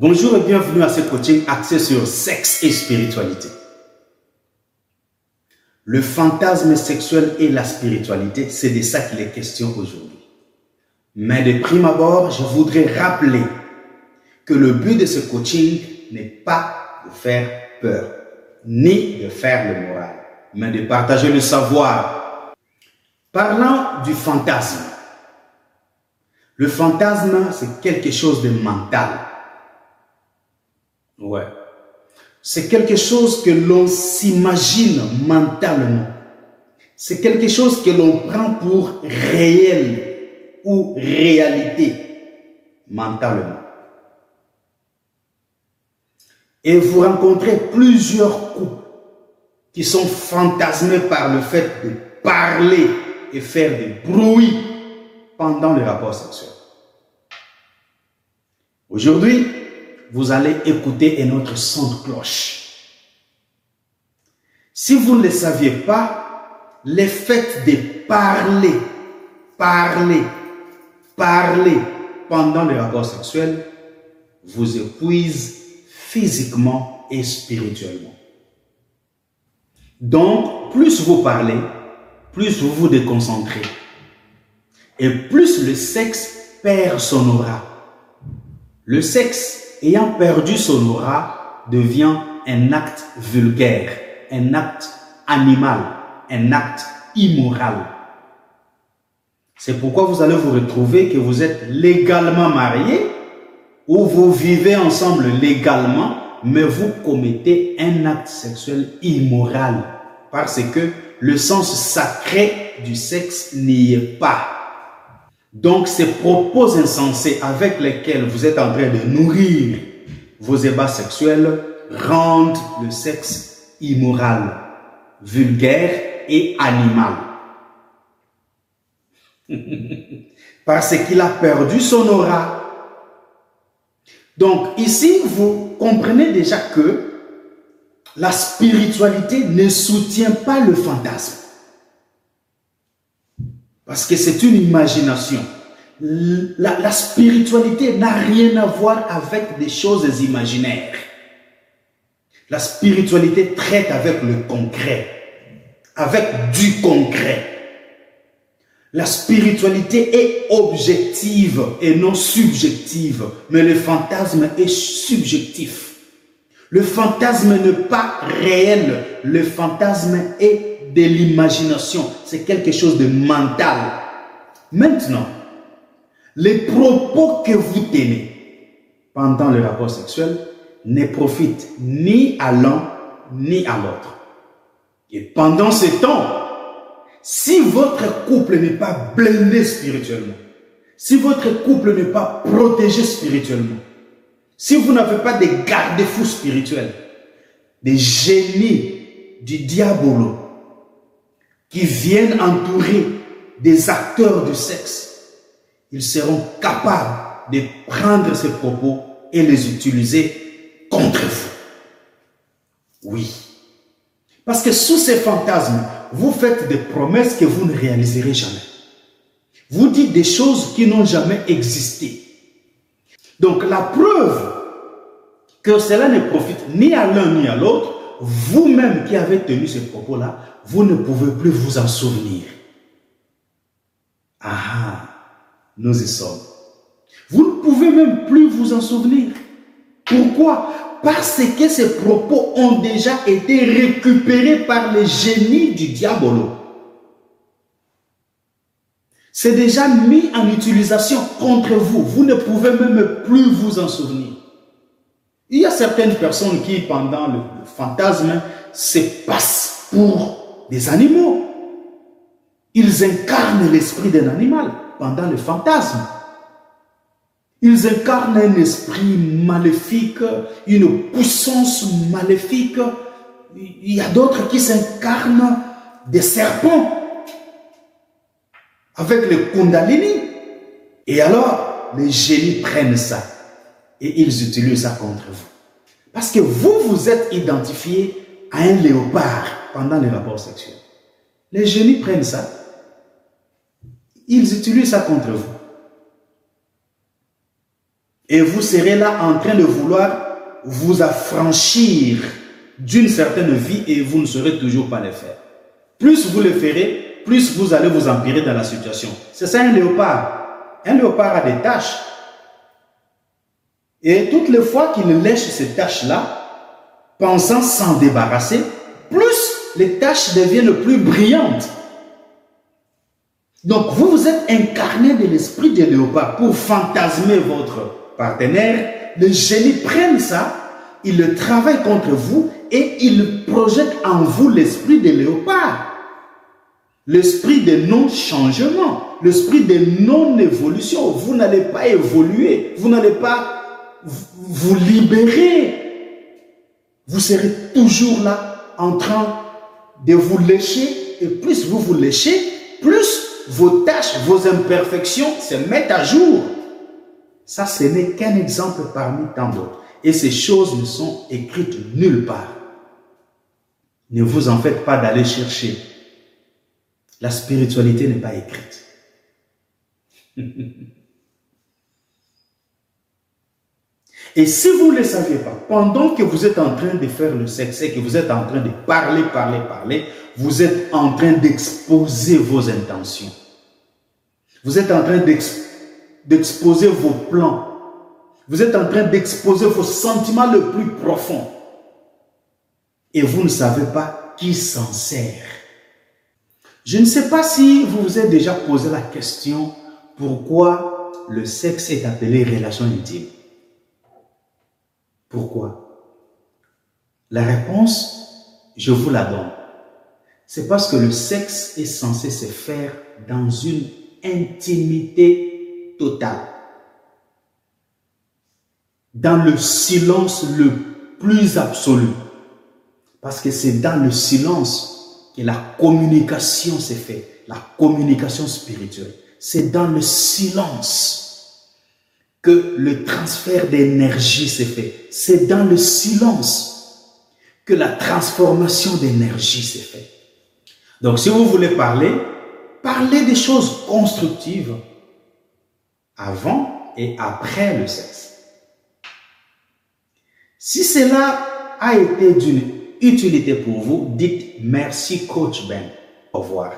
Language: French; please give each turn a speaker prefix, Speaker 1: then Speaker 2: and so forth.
Speaker 1: Bonjour et bienvenue à ce coaching axé sur sexe et spiritualité. Le fantasme sexuel et la spiritualité, c'est de ça qu'il est question aujourd'hui. Mais de prime abord, je voudrais rappeler que le but de ce coaching n'est pas de faire peur, ni de faire le moral, mais de partager le savoir. Parlant du fantasme. Le fantasme, c'est quelque chose de mental. Ouais. C'est quelque chose que l'on s'imagine mentalement. C'est quelque chose que l'on prend pour réel ou réalité mentalement. Et vous rencontrez plusieurs couples qui sont fantasmés par le fait de parler et faire des bruits pendant le rapport sexuel. Aujourd'hui, vous allez écouter un autre son de cloche. Si vous ne le saviez pas, le fait de parler pendant le rapport sexuel vous épuise physiquement et spirituellement. Donc, plus vous parlez, plus vous vous déconcentrez. Et plus le sexe perd son aura. Le sexe, ayant perdu son aura, devient un acte vulgaire, un acte animal, un acte immoral. C'est pourquoi vous allez vous retrouver que vous êtes légalement mariés ou vous vivez ensemble légalement, mais vous commettez un acte sexuel immoral parce que le sens sacré du sexe n'y est pas. Donc, ces propos insensés avec lesquels vous êtes en train de nourrir vos ébats sexuels rendent le sexe immoral, vulgaire et animal. Parce qu'il a perdu son aura. Donc, ici, vous comprenez déjà que la spiritualité ne soutient pas le fantasme. Parce que c'est une imagination. La spiritualité n'a rien à voir avec des choses imaginaires. La spiritualité traite avec le concret, avec du concret. La spiritualité est objective et non subjective, mais le fantasme est subjectif. Le fantasme n'est pas réel, le fantasme est de l'imagination, c'est quelque chose de mental. Maintenant, les propos que vous tenez pendant le rapport sexuel ne profitent ni à l'un ni à l'autre. Et pendant ce temps, si votre couple n'est pas blindé spirituellement, si votre couple n'est pas protégé spirituellement, si vous n'avez pas de garde-fous spirituels, des génies du diabolo qui viennent entourer des acteurs du sexe, ils seront capables de prendre ces propos et les utiliser contre vous. Oui. Parce que sous ces fantasmes, vous faites des promesses que vous ne réaliserez jamais. Vous dites des choses qui n'ont jamais existé. Donc la preuve que cela ne profite ni à l'un ni à l'autre, vous-même qui avez tenu ces propos-là, vous ne pouvez plus vous en souvenir. Ah, nous y sommes. Vous ne pouvez même plus vous en souvenir. Pourquoi? Parce que ces propos ont déjà été récupérés par les génies du diabolo. C'est déjà mis en utilisation contre vous. Vous ne pouvez même plus vous en souvenir. Il y a certaines personnes qui, pendant le fantasme, se passent pour des animaux. Ils incarnent l'esprit d'un animal pendant le fantasme. Ils incarnent un esprit maléfique, une puissance maléfique. Il y a d'autres qui s'incarnent des serpents avec le Kundalini. Et alors, les génies prennent ça et ils utilisent ça contre vous. Parce que vous vous êtes identifié à un léopard pendant les rapports sexuels. Les génies prennent ça. Ils utilisent ça contre vous. Et vous serez là en train de vouloir vous affranchir d'une certaine vie et vous ne saurez toujours pas le faire. Plus vous le ferez, plus vous allez vous empirer dans la situation. C'est ça un léopard. Un léopard a des taches. Et toutes les fois qu'il lèche ces taches-là, pensant s'en débarrasser, plus les taches deviennent plus brillantes. Donc vous, vous êtes incarné de l'esprit de léopard pour fantasmer votre partenaire. Les génies prennent ça, ils le travaillent contre vous et ils projettent en vous l'esprit de léopard. L'esprit de non-changement, l'esprit de non-évolution. Vous n'allez pas évoluer, vous n'allez pas vous libérer. Vous serez toujours là en train de vous lécher et plus vous vous léchez, plus vos tâches, vos imperfections se mettent à jour. Ça, ce n'est qu'un exemple parmi tant d'autres. Et ces choses ne sont écrites nulle part. Ne vous en faites pas d'aller chercher. La spiritualité n'est pas écrite. Et si vous ne le saviez pas, pendant que vous êtes en train de faire le sexe et que vous êtes en train de parler, vous êtes en train d'exposer vos intentions. Vous êtes en train d'exposer vos plans. Vous êtes en train d'exposer vos sentiments les plus profonds. Et vous ne savez pas qui s'en sert. Je ne sais pas si vous vous êtes déjà posé la question pourquoi le sexe est appelé relation intime. Pourquoi? La réponse, je vous la donne. C'est parce que le sexe est censé se faire dans une intimité totale. Dans le silence le plus absolu. Parce que c'est dans le silence que la communication se fait. La communication spirituelle. C'est dans le silence que le transfert d'énergie se fait. C'est dans le silence que la transformation d'énergie se fait. Donc, si vous voulez parler, parlez des choses constructives avant et après le sexe. Si cela a été d'une utilité pour vous, dites merci Coach Ben. Au revoir.